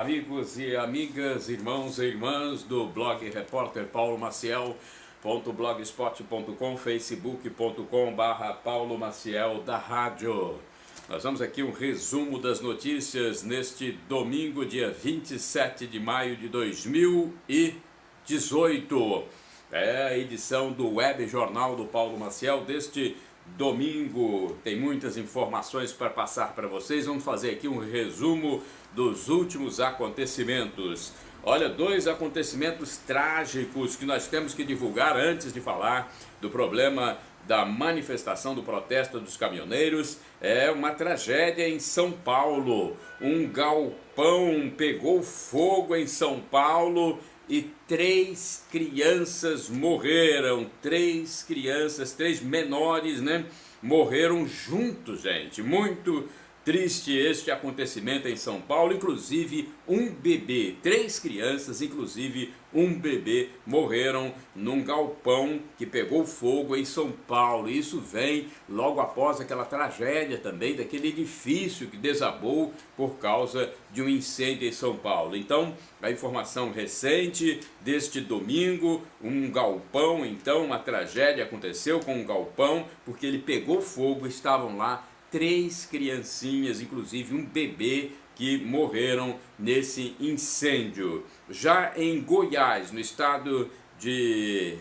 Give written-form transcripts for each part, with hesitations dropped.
Amigos e amigas, irmãos e irmãs do blog Repórter Paulo Maciel.blogspot.com, facebook.com/Paulo Maciel da rádio. Nós vamos aqui um resumo das notícias neste domingo, dia 27 de maio de 2018. É a edição do Web Jornal do Paulo Maciel deste domingo. Tem muitas informações para passar para vocês. Vamos fazer aqui um resumo dos últimos acontecimentos. Olha, dois acontecimentos trágicos que nós temos que divulgar antes de falar do problema da manifestação do protesto dos caminhoneiros. É uma tragédia em São Paulo. Um galpão pegou fogo em São Paulo e 3 crianças morreram. 3 crianças, 3 menores, né? Morreram juntos, gente. Muito triste este acontecimento em São Paulo, inclusive um bebê, 3 crianças, inclusive um bebê, morreram num galpão que pegou fogo em São Paulo. Isso vem logo após aquela tragédia também daquele edifício que desabou por causa de um incêndio em São Paulo. Então, a informação recente deste domingo, um galpão, então uma tragédia aconteceu com um galpão, porque ele pegou fogo, estavam lá 3 criancinhas, inclusive um bebê, que morreram nesse incêndio. Já em Goiás, no estado de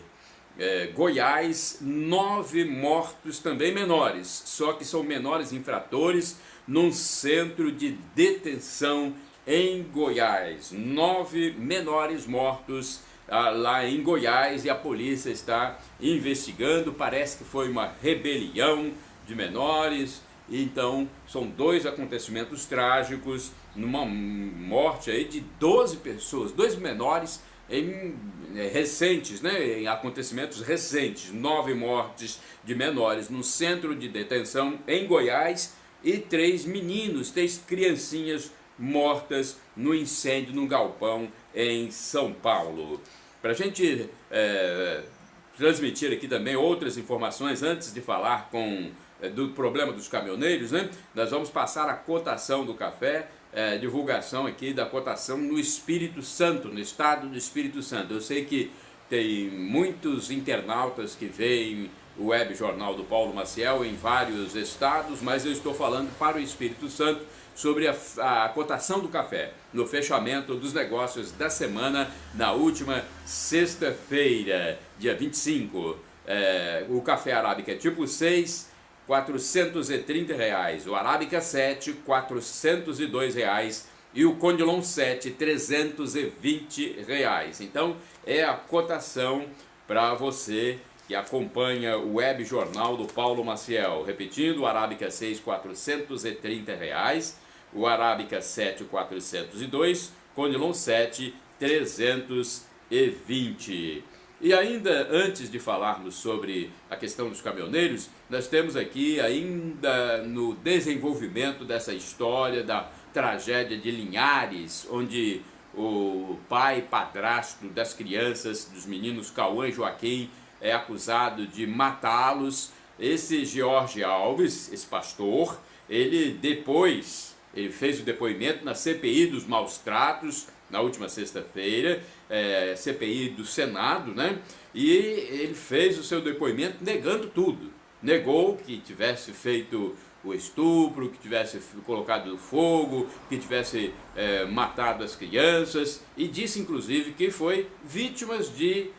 Goiás, 9 mortos também menores, só que são menores infratores, num centro de detenção em Goiás. 9 menores mortos lá em Goiás, e a polícia está investigando. Parece que foi uma rebelião de menores. Então, são 2 acontecimentos trágicos, numa morte aí de 12 pessoas, 2 menores recentes, né, em acontecimentos recentes. 9 mortes de menores no centro de detenção em Goiás e 3 meninos, 3 criancinhas mortas no incêndio no galpão em São Paulo. Para a gente transmitir aqui também outras informações antes de falar do problema dos caminhoneiros, né? Nós vamos passar a cotação do café, divulgação aqui da cotação no Espírito Santo, no estado do Espírito Santo. Eu sei que tem muitos internautas que veem o Web Jornal do Paulo Maciel em vários estados, mas eu estou falando para o Espírito Santo sobre a cotação do café no fechamento dos negócios da semana, na última sexta-feira, dia 25. O café arábica tipo 6, R$430, o Arábica 7, R$402 e o Conilon 7, R$320. Então é a cotação para você que acompanha o Web Jornal do Paulo Maciel. Repetindo, o Arábica 6, R$430, o Arábica 7, R$402, Conilon 7, R$320. E ainda antes de falarmos sobre a questão dos caminhoneiros, nós temos aqui ainda no desenvolvimento dessa história da tragédia de Linhares, onde o pai padrasto das crianças, dos meninos Cauã e Joaquim, é acusado de matá-los. Esse Jorge Alves, esse pastor, ele fez o depoimento na CPI dos maus tratos, na última sexta-feira, CPI do Senado, né? E ele fez o seu depoimento negando tudo. Negou que tivesse feito o estupro, que tivesse colocado fogo, que tivesse matado as crianças, e disse inclusive que foi vítimas de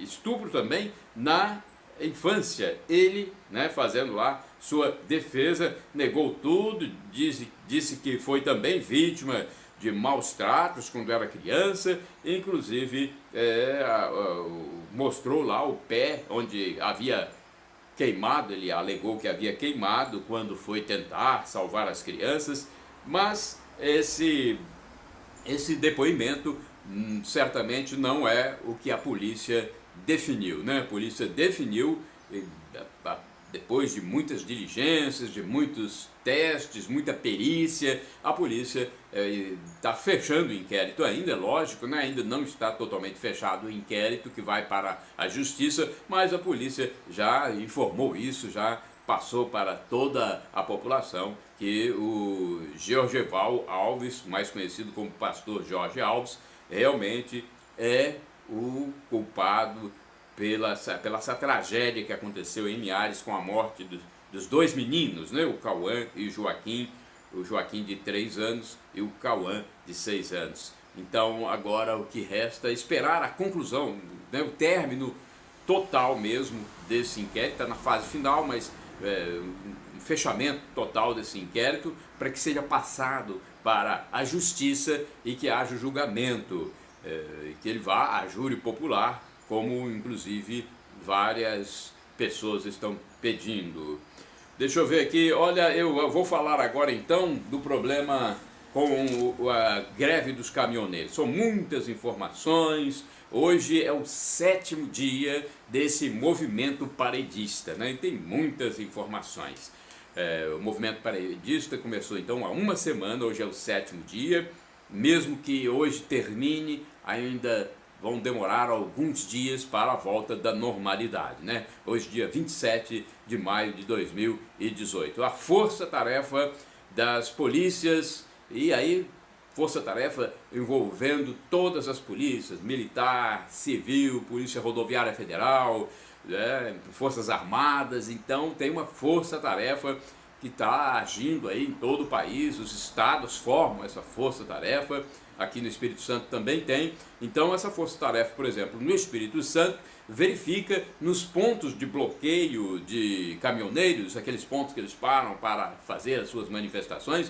estupro também na infância. Ele, né, fazendo lá sua defesa, negou tudo, disse que foi também vítima de maus tratos quando era criança, inclusive mostrou lá o pé onde havia queimado. Ele alegou que havia queimado quando foi tentar salvar as crianças, mas esse depoimento certamente não é o que a polícia definiu, né? A polícia definiu, depois de muitas diligências, de muitos testes, muita perícia, a polícia está fechando o inquérito ainda, é lógico, né? Ainda não está totalmente fechado o inquérito que vai para a justiça, mas a polícia já informou isso já passou para toda a população que o Georgeval Alves, mais conhecido como pastor Jorge Alves, realmente é o culpado pela essa tragédia que aconteceu em Linhares com a morte dos dois meninos, né? O Cauã e o Joaquim de 3 anos e o Cauã de 6 anos. Então agora o que resta é esperar a conclusão, né? O término total mesmo desse inquérito, está na fase final, mas um fechamento total desse inquérito para que seja passado para a justiça e que haja julgamento, que ele vá a júri popular, como inclusive várias pessoas estão pedindo. Deixa eu ver aqui, olha, eu vou falar agora então do problema com a greve dos caminhoneiros. São muitas informações. Hoje é o 7º dia desse movimento paredista, né? E tem muitas informações. O movimento paredista começou então há uma semana, hoje é o 7º dia. Mesmo que hoje termine, ainda vão demorar alguns dias para a volta da normalidade, né? Hoje, dia 27 de maio de 2018. A força-tarefa das polícias, e aí força-tarefa envolvendo todas as polícias, militar, civil, Polícia Rodoviária Federal, Forças Armadas. Então tem uma força-tarefa que está agindo aí em todo o país, os estados formam essa força-tarefa, aqui no Espírito Santo também tem. Então essa força-tarefa, por exemplo, no Espírito Santo, verifica nos pontos de bloqueio de caminhoneiros, aqueles pontos que eles param para fazer as suas manifestações,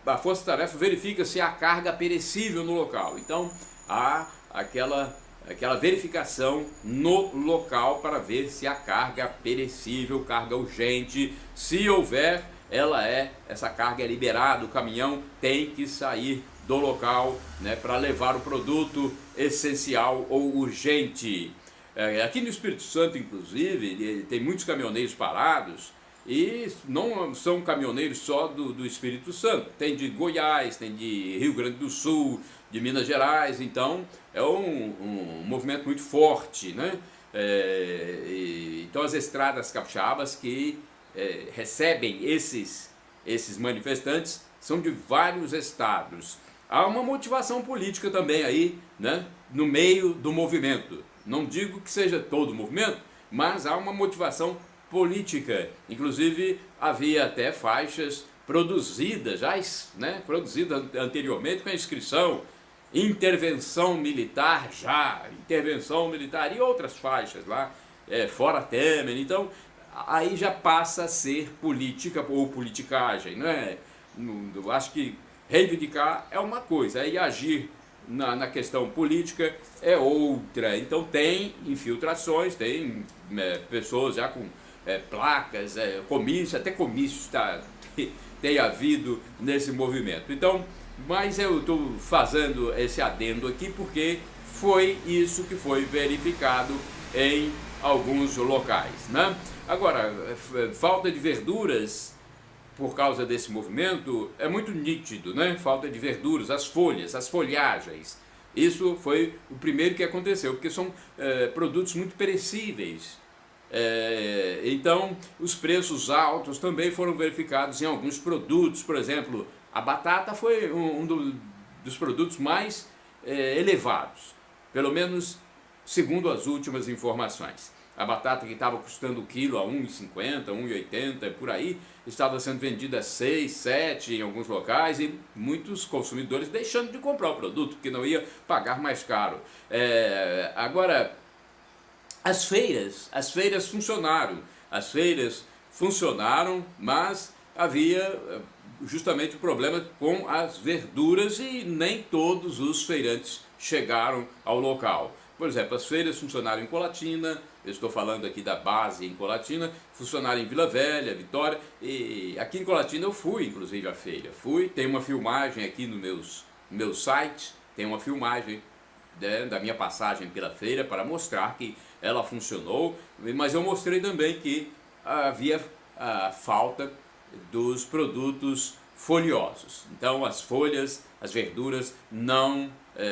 a força-tarefa verifica se há carga perecível no local. Então há aquela verificação no local para ver se há carga perecível, carga urgente. Se houver, essa carga é liberada, o caminhão tem que sair do local, né, para levar o produto essencial ou urgente. Aqui no Espírito Santo, inclusive, tem muitos caminhoneiros parados, e não são caminhoneiros só do Espírito Santo, tem de Goiás, tem de Rio Grande do Sul, de Minas Gerais. Então é um movimento muito forte, né? Então as estradas capixabas que recebem esses manifestantes são de vários estados. Há uma motivação política também aí, né, no meio do movimento. Não digo que seja todo o movimento, mas há uma motivação política. Inclusive havia até faixas produzidas, produzidas anteriormente com a inscrição intervenção militar e outras faixas lá, fora Temer. Então aí já passa a ser política ou politicagem, né? Eu acho que reivindicar é uma coisa, aí agir na questão política é outra. Então tem infiltrações, tem pessoas já com placas, até comícios tem havido nesse movimento. Então, mas eu estou fazendo esse adendo aqui porque foi isso que foi verificado em alguns locais, né? Agora, falta de verduras por causa desse movimento é muito nítido, né? Falta de verduras, as folhas, as folhagens. Isso foi o primeiro que aconteceu, porque são produtos muito perecíveis. Então, os preços altos também foram verificados em alguns produtos. Por exemplo, a batata foi um dos produtos mais elevados, pelo menos segundo as últimas informações. A batata que estava custando o quilo a R$ 1,50, R$ 1,80, por aí, estava sendo vendida a 6, 7 em alguns locais, e muitos consumidores deixando de comprar o produto, porque não ia pagar mais caro. Agora, as feiras funcionaram, mas havia justamente o problema com as verduras e nem todos os feirantes chegaram ao local. Por exemplo, as feiras funcionaram em Colatina, eu estou falando aqui da base em Colatina, funcionaram em Vila Velha, Vitória, e aqui em Colatina eu fui inclusive à feira, tem uma filmagem aqui no meu site, tem uma filmagem da minha passagem pela feira para mostrar que ela funcionou, mas eu mostrei também que havia a falta dos produtos folhosos. Então as folhas, as verduras não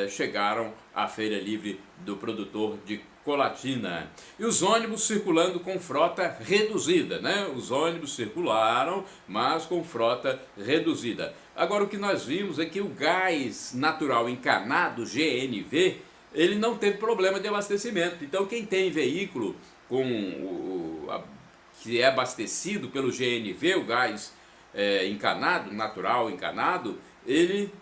chegaram à Feira Livre do Produtor de Colatina. E os ônibus circulando com frota reduzida, né? Os ônibus circularam, mas com frota reduzida. Agora o que nós vimos é que o gás natural encanado, GNV, ele não teve problema de abastecimento. Então quem tem veículo que é abastecido pelo GNV, o gás encanado, natural encanado, ele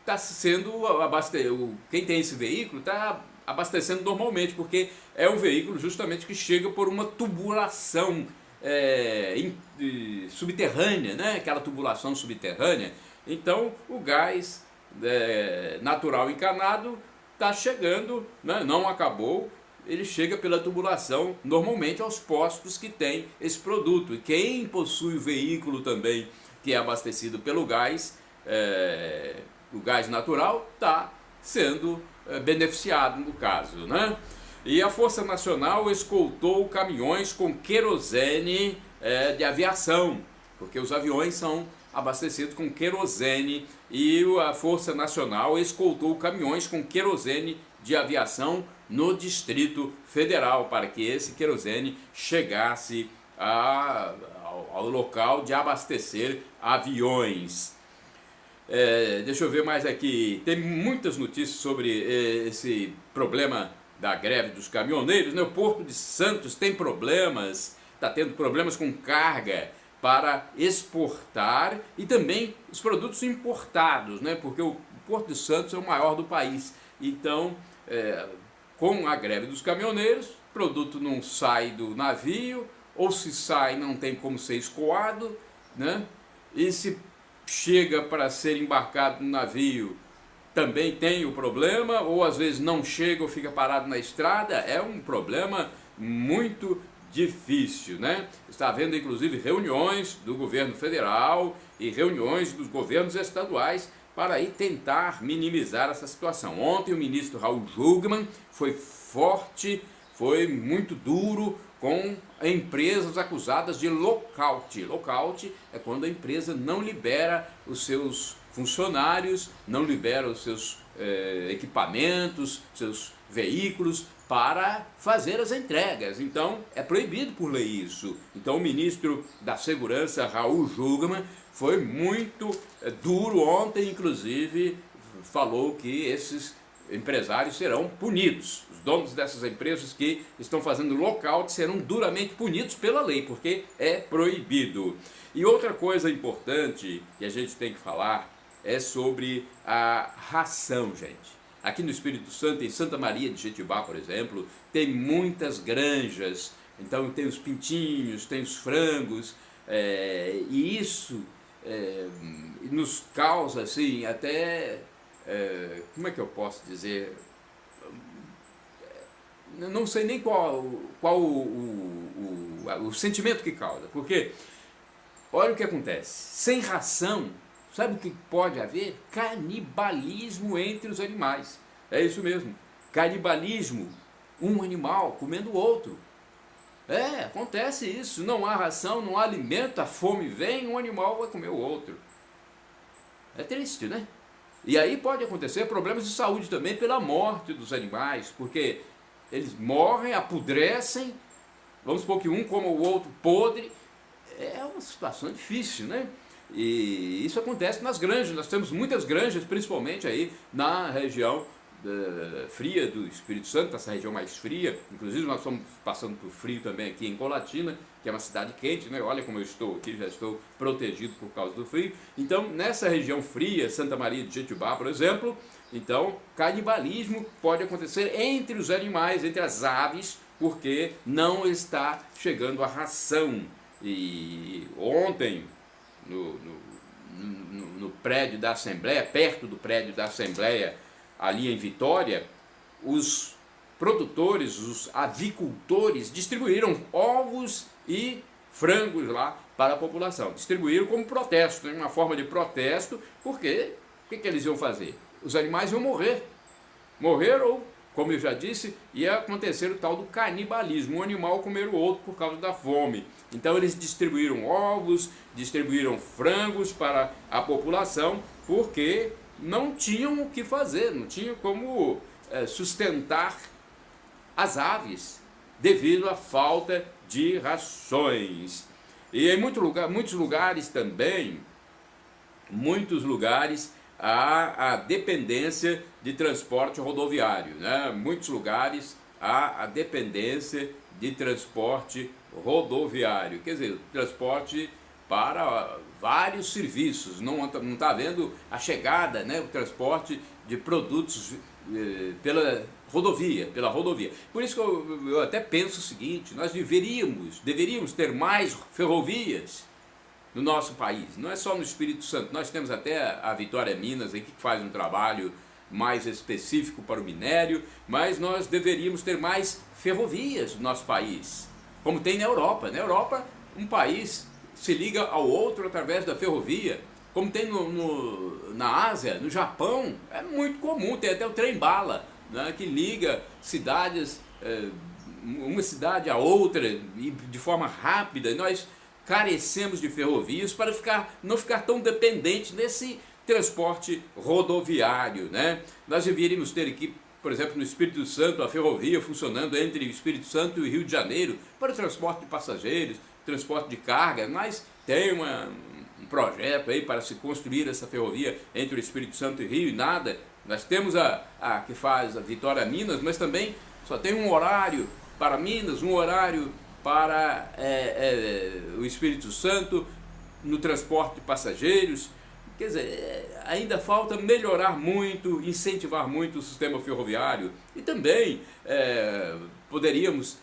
está sendo abastecido. Quem tem esse veículo está abastecendo normalmente, porque é um veículo justamente que chega por uma tubulação subterrânea, né? Aquela tubulação subterrânea. Então o gás natural encanado está chegando, né? Não acabou, ele chega pela tubulação normalmente aos postos que tem esse produto. E quem possui o veículo também que é abastecido pelo gás, o gás natural, está sendo beneficiado no caso, né? E a Força Nacional escoltou caminhões com querosene de aviação, porque os aviões são abastecidos com querosene, e a Força Nacional escoltou caminhões com querosene de aviação no Distrito Federal, para que esse querosene chegasse ao local de abastecer aviões. Deixa eu ver mais aqui, tem muitas notícias sobre esse problema da greve dos caminhoneiros, né? O Porto de Santos tem problemas, está tendo problemas com carga para exportar, e também os produtos importados, né? Porque o Porto de Santos é o maior do país. Então, com a greve dos caminhoneiros, o produto não sai do navio, ou se sai não tem como ser escoado, né? E se chega para ser embarcado no navio, também tem o problema, ou às vezes não chega ou fica parado na estrada. É um problema muito difícil, né? Está havendo inclusive reuniões do governo federal e reuniões dos governos estaduais para aí tentar minimizar essa situação. Ontem o ministro Raul Jungmann foi forte, foi muito duro com empresas acusadas de lockout. Lockout é quando a empresa não libera os seus funcionários, não libera os seus equipamentos, seus veículos para fazer as entregas. Então é proibido por lei isso. Então o ministro da Segurança, Raul Jungmann, foi muito duro ontem, inclusive falou que esses empresários serão punidos. Os donos dessas empresas que estão fazendo lockout serão duramente punidos pela lei, porque é proibido. E outra coisa importante que a gente tem que falar é sobre a ração, gente. Aqui no Espírito Santo, em Santa Maria de Jetibá, por exemplo, tem muitas granjas. Então tem os pintinhos, tem os frangos, e isso nos causa assim até... como é que eu posso dizer? Não sei nem qual o sentimento que causa, porque olha o que acontece, sem ração, sabe o que pode haver? Canibalismo entre os animais. É isso mesmo, canibalismo, um animal comendo o outro. Acontece isso, não há ração, não há alimento, a fome vem, um animal vai comer o outro. É triste, né? E aí pode acontecer problemas de saúde também pela morte dos animais, porque eles morrem, apodrecem, vamos supor que um coma o outro podre. É uma situação difícil, né? E isso acontece nas granjas. Nós temos muitas granjas, principalmente aí na região fria do Espírito Santo, essa região mais fria. Inclusive nós estamos passando por frio também aqui em Colatina, que é uma cidade quente, né? Olha como eu estou aqui, já estou protegido por causa do frio. Então nessa região fria, Santa Maria de Jetibá, por exemplo, então canibalismo pode acontecer entre os animais, entre as aves, porque não está chegando a ração. E ontem no prédio da Assembleia, perto do prédio da Assembleia, ali em Vitória, os produtores, os avicultores distribuíram ovos e frangos lá para a população. Distribuíram como protesto, uma forma de protesto, porque o que eles iam fazer? Os animais iam morrer ou como eu já disse, ia acontecer o tal do canibalismo, um animal comer o outro por causa da fome. Então eles distribuíram ovos, distribuíram frangos para a população, porque não tinham o que fazer, não tinham como sustentar as aves, devido à falta de rações. E em muitos lugares também, há a dependência de transporte rodoviário, né? Muitos lugares há a dependência de transporte rodoviário, quer dizer, transporte para vários serviços, não está havendo a chegada, né, o transporte de produtos pela rodovia. Por isso que eu até penso o seguinte: nós deveríamos ter mais ferrovias no nosso país, não é só no Espírito Santo. Nós temos até a Vitória Minas aqui, que faz um trabalho mais específico para o minério, mas nós deveríamos ter mais ferrovias no nosso país, como tem na Europa. Na Europa, um país se liga ao outro através da ferrovia, como tem na Ásia, no Japão, é muito comum, tem até o trem-bala, né, que liga cidades, uma cidade a outra, e de forma rápida. Nós carecemos de ferrovias para não ficar tão dependente desse transporte rodoviário, né? Nós deveríamos ter aqui, por exemplo, no Espírito Santo, a ferrovia funcionando entre o Espírito Santo e Rio de Janeiro para o transporte de passageiros, transporte de carga. Mas tem um projeto aí para se construir essa ferrovia entre o Espírito Santo e Rio e nada. Nós temos a que faz a Vitória Minas, mas também só tem um horário para Minas, um horário para o Espírito Santo no transporte de passageiros. Quer dizer, ainda falta melhorar muito, incentivar muito o sistema ferroviário. E também poderíamos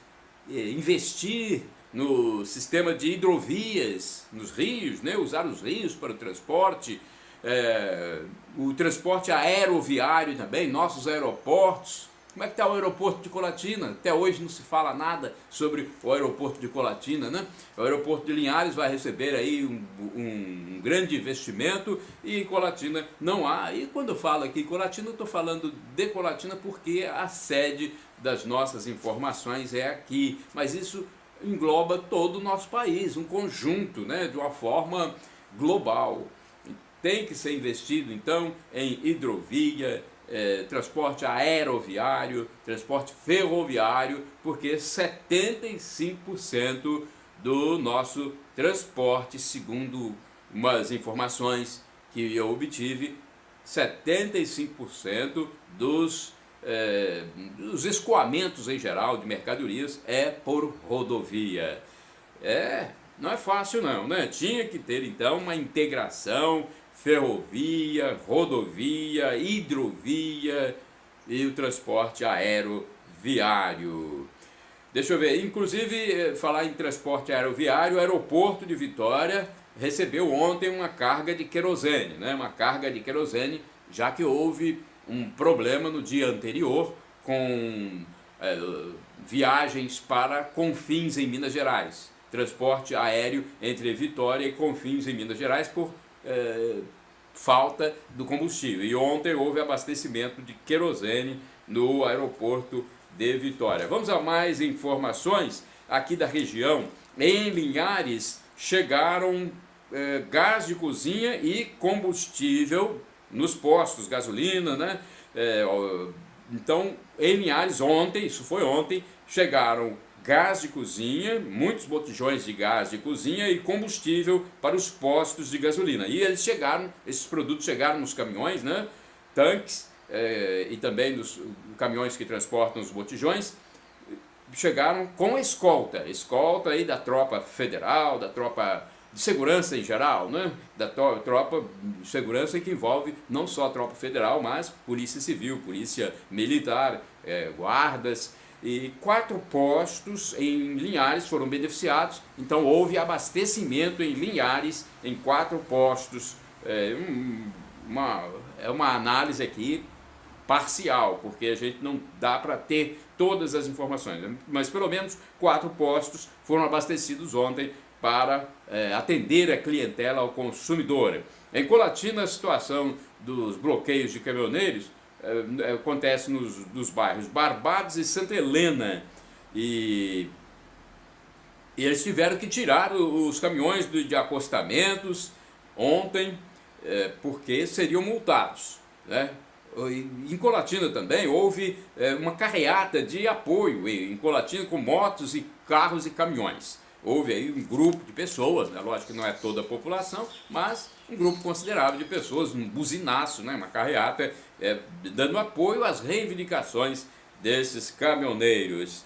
investir no sistema de hidrovias, nos rios, né? Usar os rios para o transporte, o transporte aeroviário também, nossos aeroportos. Como é que está o aeroporto de Colatina? Até hoje não se fala nada sobre o aeroporto de Colatina, né? O aeroporto de Linhares vai receber aí um grande investimento, e em Colatina não há. E quando eu falo aqui em Colatina, eu estou falando de Colatina porque a sede das nossas informações é aqui. Mas isso engloba todo o nosso país, um conjunto, né? De uma forma global. Tem que ser investido então em hidrovia, transporte aeroviário, transporte ferroviário, porque 75% do nosso transporte, segundo umas informações que eu obtive, 75% dos escoamentos em geral de mercadorias é por rodovia. Não é fácil não, né? Tinha que ter então uma integração ferrovia, rodovia, hidrovia e o transporte aeroviário. Deixa eu ver, inclusive, falar em transporte aeroviário, o aeroporto de Vitória recebeu ontem uma carga de querosene, né? Uma carga de querosene, já que houve um problema no dia anterior com viagens para Confins em Minas Gerais. Transporte aéreo entre Vitória e Confins em Minas Gerais por falta do combustível. E ontem houve abastecimento de querosene no aeroporto de Vitória. Vamos a mais informações aqui da região. Em Linhares chegaram gás de cozinha e combustível nos postos, gasolina, né? Então, em Linhares ontem, isso foi ontem, chegaram gás de cozinha, muitos botijões de gás de cozinha e combustível para os postos de gasolina. E esses produtos chegaram nos caminhões, né, tanques, e também nos caminhões que transportam os botijões, chegaram com escolta aí da tropa federal, da tropa de segurança em geral, né, da tropa de segurança que envolve não só a tropa federal, mas polícia civil, polícia militar, guardas. E 4 postos em Linhares foram beneficiados, então houve abastecimento em Linhares em 4 postos. Uma análise aqui parcial, porque a gente não dá para ter todas as informações, mas pelo menos 4 postos foram abastecidos ontem para atender a clientela, ao consumidor. Em Colatina, a situação dos bloqueios de caminhoneiros acontece nos bairros Barbados e Santa Helena. E eles tiveram que tirar os caminhões de acostamentos ontem, porque seriam multados, né? Em Colatina também houve uma carreata de apoio, em Colatina, com motos e carros e caminhões. Houve aí um grupo de pessoas, né? Lógico que não é toda a população, mas um grupo considerável de pessoas, um buzinaço, né? Uma carreata, dando apoio às reivindicações desses caminhoneiros.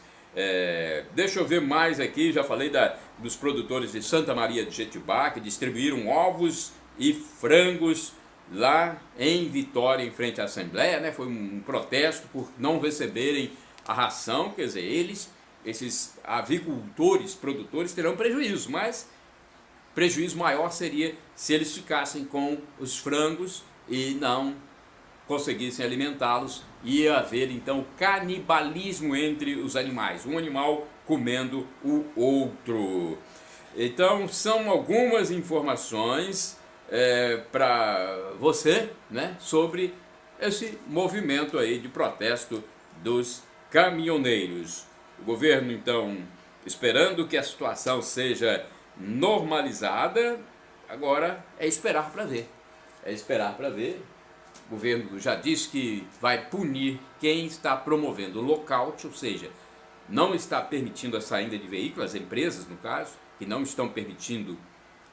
Deixa eu ver mais aqui, já falei dos produtores de Santa Maria de Jetibá, que distribuíram ovos e frangos lá em Vitória, em frente à Assembleia, né? Foi um protesto por não receberem a ração, quer dizer, esses avicultores, produtores terão prejuízo, mas prejuízo maior seria se eles ficassem com os frangos e não conseguissem alimentá-los. Ia haver então canibalismo entre os animais, um animal comendo o outro. Então são algumas informações para você, né, sobre esse movimento aí de protesto dos caminhoneiros. O governo então esperando que a situação seja normalizada, agora é esperar para ver. É esperar para ver. O governo já disse que vai punir quem está promovendo o lockout, ou seja, não está permitindo a saída de veículos, as empresas no caso, que não estão permitindo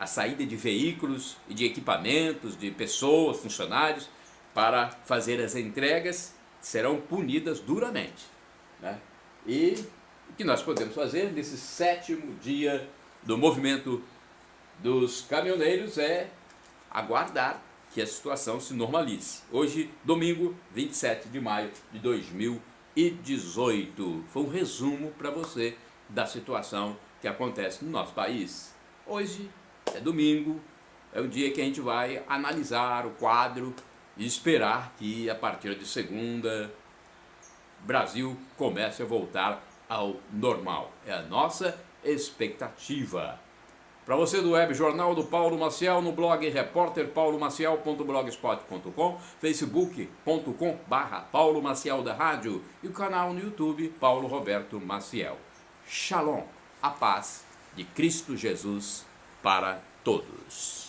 a saída de veículos e de equipamentos, de pessoas, funcionários, para fazer as entregas, serão punidas duramente, né? E o que nós podemos fazer nesse 7º dia do movimento dos caminhoneiros é aguardar que a situação se normalize. Hoje, domingo, 27 de maio de 2018. Foi um resumo para você da situação que acontece no nosso país. Hoje é domingo, é o dia que a gente vai analisar o quadro e esperar que a partir de segunda o Brasil comece a voltar ao normal. É a nossa expectativa. Para você do Web Jornal do Paulo Maciel, no blog repórterpaulomaciel.blogspot.com, facebook.com/Paulo Maciel da Rádio e o canal no YouTube Paulo Roberto Maciel. Shalom, a paz de Cristo Jesus para todos.